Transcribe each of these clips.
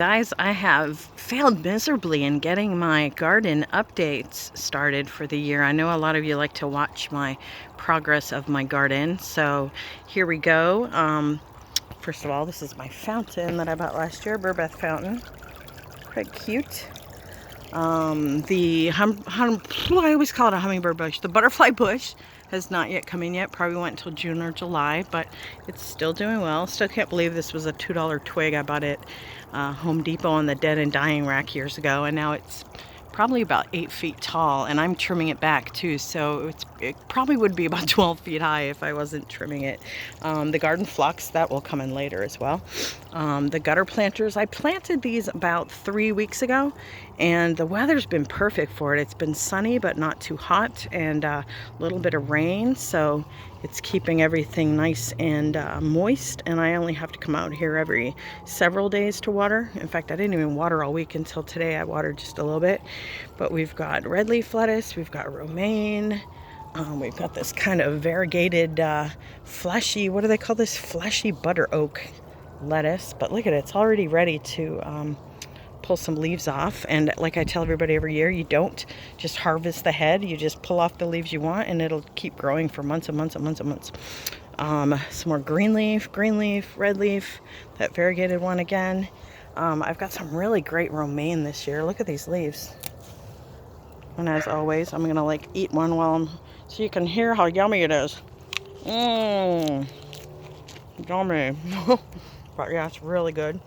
Guys, I have failed miserably in getting my garden updates started for the year. I know a lot of you like to watch my progress of my garden, so here we go. First of all, this is my fountain that I bought last year, Burbeth fountain. Quite cute. I always call it a hummingbird bush. The butterfly bush has not yet come in yet. Probably went until June or July, but it's still doing well. Still can't believe this was a $2 twig. I bought it Home Depot on the dead and dying rack years ago, and now it's probably about 8 feet tall, and I'm trimming it back too, so it probably would be about 12 feet high if I wasn't trimming it. The garden phlox, that will come in later as well. The gutter planters, I planted these about 3 weeks ago, and the weather's been perfect for it. It's been sunny but not too hot, and a little bit of rain, so it's keeping everything nice and moist, and I only have to come out here every several days to water. In fact, I didn't even water all week until today. I watered just a little bit. But we've got red leaf lettuce, we've got romaine, we've got this kind of variegated fleshy, what do they call this? Fleshy butter oak lettuce. But look at it, it's already ready to pull some leaves off. And like I tell everybody every year, you don't just harvest the head, you just pull off the leaves you want, and it'll keep growing for months and months and months and months. Some more green leaf, red leaf, that variegated one again. I've got some really great romaine this year. Look at these leaves. And as always, I'm gonna like eat one so you can hear how yummy it is. Mmm, yummy. But yeah, it's really good.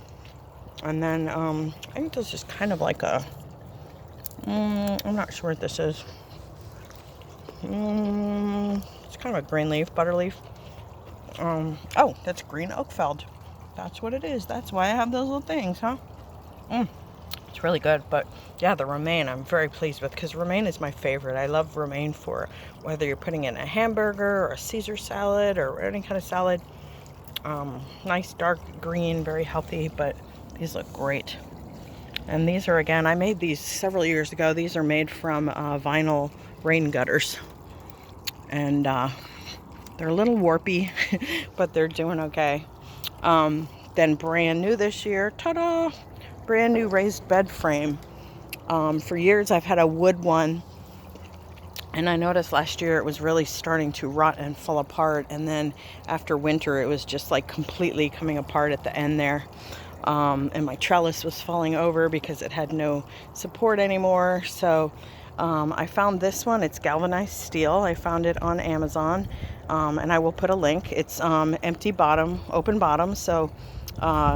And then I think this is kind of like a, I'm not sure what this is. It's kind of a green leaf, butter leaf. Oh, that's green oakfeld. That's what it is. That's why I have those little things, huh? It's really good. But yeah, the romaine I'm very pleased with, because romaine is my favorite. I love romaine for whether you're putting in a hamburger or a Caesar salad or any kind of salad. Nice dark green, very healthy, but these look great. And these are, again, I made these several years ago. These are made from vinyl rain gutters. And they're a little warpy, but they're doing okay. Then brand new this year, ta-da! Brand new raised bed frame. For years I've had a wood one, and I noticed last year it was really starting to rot and fall apart, and then after winter it was just like completely coming apart at the end there. And my trellis was falling over because it had no support anymore. So I found this one. It's galvanized steel. I found it on Amazon, and I will put a link. It's empty bottom, open bottom, so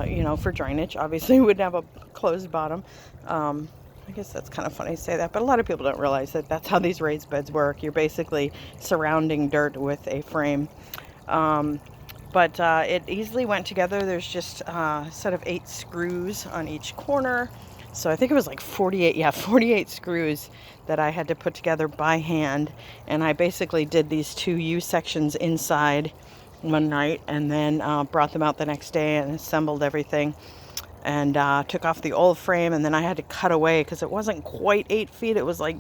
you know, for drainage. Obviously we wouldn't have a closed bottom. I guess that's kind of funny to say that, but a lot of people don't realize that that's how these raised beds work. You're basically surrounding dirt with a frame. But it easily went together. There's just a set of 8 screws on each corner. So I think it was like 48 screws that I had to put together by hand. And I basically did these 2 U sections inside one night, and then brought them out the next day and assembled everything. And took off the old frame, and then I had to cut away because it wasn't quite 8 feet. It was like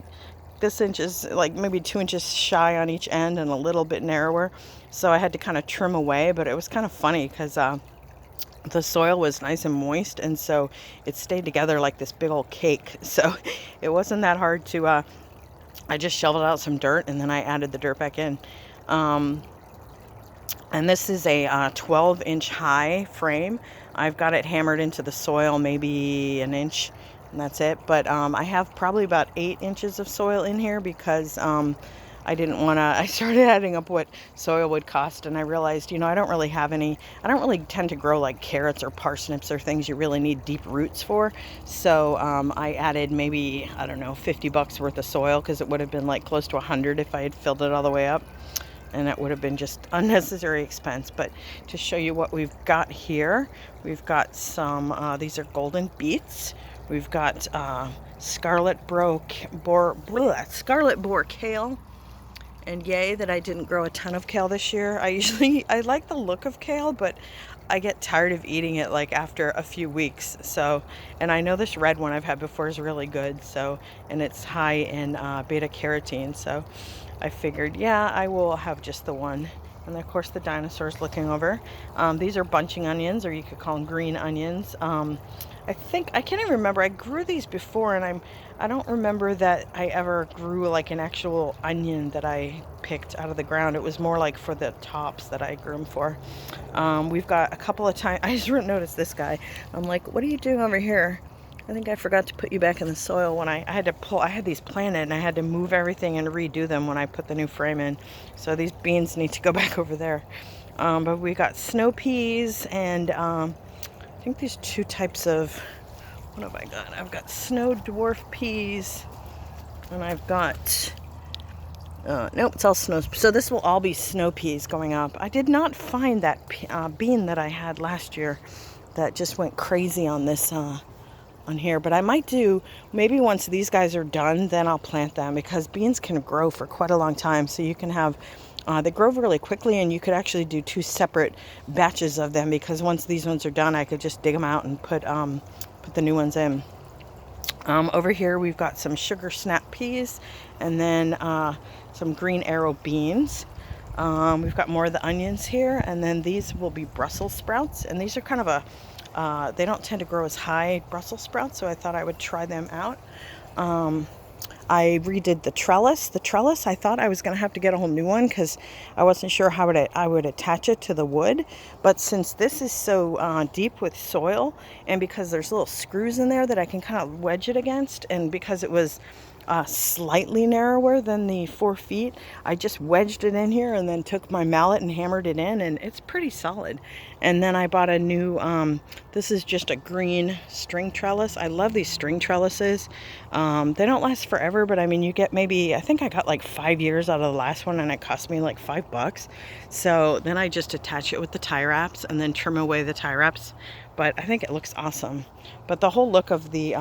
this inches, like maybe 2 inches shy on each end and a little bit narrower. So I had to kind of trim away, but it was kind of funny because the soil was nice and moist, and so it stayed together like this big old cake. So it wasn't that hard to, I just shoveled out some dirt and then I added the dirt back in. And this is a 12-inch high frame. I've got it hammered into the soil maybe an inch, and that's it. But I have probably about 8 inches of soil in here because I didn't want to, I started adding up what soil would cost, and I realized, you know, I don't really tend to grow like carrots or parsnips or things you really need deep roots for. So I added maybe, I don't know, $50 worth of soil, because it would have been like close to 100 if I had filled it all the way up. And it would have been just unnecessary expense. But to show you what we've got here, we've got some, these are golden beets. We've got scarlet boar kale. And yay that I didn't grow a ton of kale this year. I like the look of kale, but I get tired of eating it like after a few weeks. So, and I know this red one I've had before is really good. So, and it's high in beta carotene. So I figured, yeah, I will have just the one And of course the dinosaur's looking over. These are bunching onions, or you could call them green onions. I can't even remember. I grew these before, and I don't remember that I ever grew like an actual onion that I picked out of the ground. It was more like for the tops that I grew them for. We've got a couple of times. I just noticed this guy. I'm like, what are you doing over here? I think I forgot to put you back in the soil when I had to pull. I had these planted, and I had to move everything and redo them when I put the new frame in. So these beans need to go back over there. But we got snow peas, and I think these two types of, what have I got? I've got snow dwarf peas, and I've got, nope, it's all snow. So this will all be snow peas going up. I did not find that bean that I had last year that just went crazy on this on here, but I might do, maybe once these guys are done, then I'll plant them, because beans can grow for quite a long time. So you can have, they grow really quickly, and you could actually do 2 separate batches of them, because once these ones are done, I could just dig them out and put the new ones in. Over here we've got some sugar snap peas, and then some green arrow beans. We've got more of the onions here, and then these will be Brussels sprouts, and these are kind of a they don't tend to grow as high, Brussels sprouts, so I thought I would try them out. I redid the trellis. The trellis, I thought I was going to have to get a whole new one, because I wasn't sure how I would attach it to the wood. But since this is so deep with soil, and because there's little screws in there that I can kind of wedge it against, and because it was slightly narrower than the 4 feet, I just wedged it in here and then took my mallet and hammered it in, and it's pretty solid. And then I bought a new, this is just a green string trellis. I love these string trellises. They don't last forever, but I mean, you get maybe, I think I got like 5 years out of the last one, and it cost me like $5. So then I just attach it with the tie wraps and then trim away the tie wraps. But I think it looks awesome. But the whole look of the,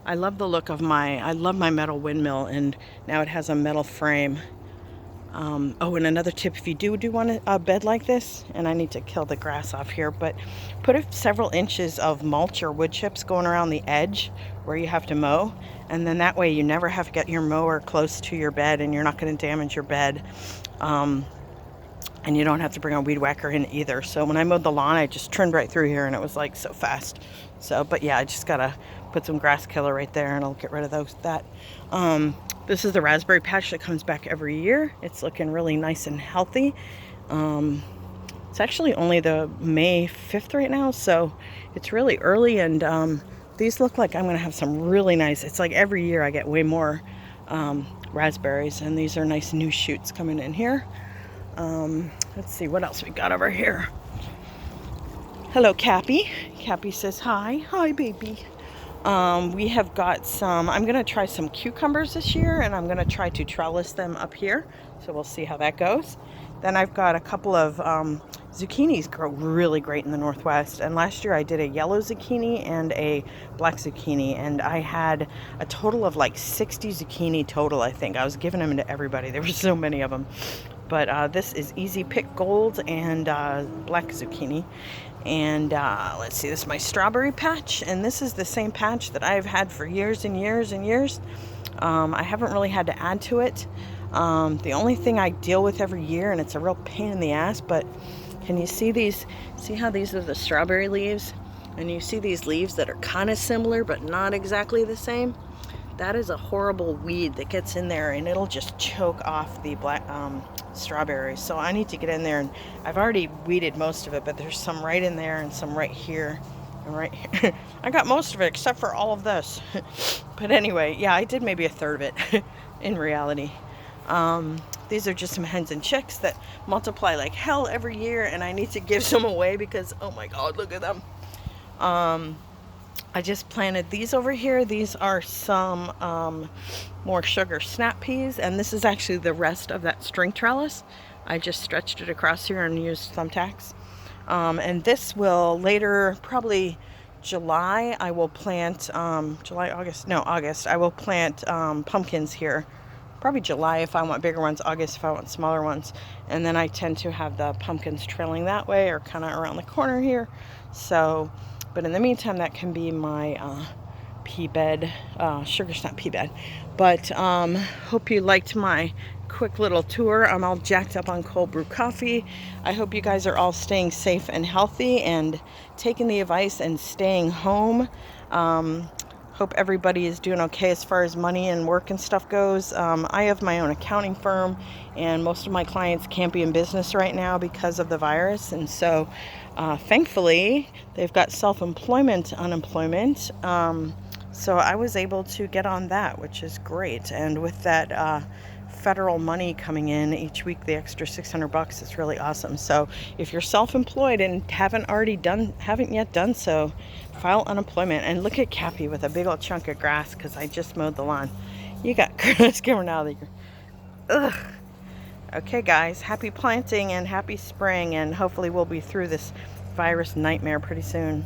I love the look of I love my metal windmill, and now it has a metal frame. Oh, and another tip, if you do want a bed like this, and I need to kill the grass off here, but put several inches of mulch or wood chips going around the edge where you have to mow, and then that way you never have to get your mower close to your bed, and you're not going to damage your bed. And you don't have to bring a weed whacker in either. So when I mowed the lawn, I just turned right through here, and it was like so fast. So, but yeah, I just gotta put some grass killer right there, and I'll get rid of that. This is the raspberry patch that comes back every year. It's looking really nice and healthy. It's actually only the May 5th right now, so it's really early, and these look like I'm gonna have some really nice, it's like every year I get way more raspberries, and these are nice new shoots coming in here. Let's see what else we got over here. Hello, Cappy. Cappy says hi. Hi, baby. We have got some, I'm going to try some cucumbers this year, and I'm going to try to trellis them up here. So we'll see how that goes. Then I've got a couple of zucchinis grow really great in the Northwest. And last year I did a yellow zucchini and a black zucchini, and I had a total of like 60 zucchini total, I think. I was giving them to everybody. There were so many of them. But this is Easy Pick Gold and black zucchini. And let's see, this is my strawberry patch, and this is the same patch that I've had for years and years and years. I haven't really had to add to it. The only thing I deal with every year, and it's a real pain in the ass, but can you see these? See how these are the strawberry leaves? And you see these leaves that are kind of similar but not exactly the same? That is a horrible weed that gets in there, and it'll just choke off the black strawberries. So I need to get in there, and I've already weeded most of it, but there's some right in there and some right here and right here. I got most of it except for all of this. But anyway, yeah, I did maybe a third of it in reality. These are just some hens and chicks that multiply like hell every year, and I need to give some away because, oh my God, look at them. I just planted these over here. These are some more sugar snap peas, and this is actually the rest of that string trellis. I just stretched it across here and used thumbtacks. And this will later, probably July, I will plant, August, I will plant pumpkins here. Probably July if I want bigger ones, August if I want smaller ones. And then I tend to have the pumpkins trailing that way or kind of around the corner here. So, but in the meantime, that can be my pea bed, sugar snap pea bed. But hope you liked my quick little tour. I'm all jacked up on cold brew coffee. I hope you guys are all staying safe and healthy and taking the advice and staying home. Hope everybody is doing okay as far as money and work and stuff goes. I have my own accounting firm, and most of my clients can't be in business right now because of the virus. And so thankfully, they've got self-employment, unemployment. So I was able to get on that, which is great. And with that federal money coming in each week, the extra $600, it's really awesome. So if you're self-employed and haven't yet done so, file unemployment. And look at Cappy with a big old chunk of grass because I just mowed the lawn. You got grass coming out of the... Ugh. Okay, guys, happy planting and happy spring, and hopefully we'll be through this virus nightmare pretty soon.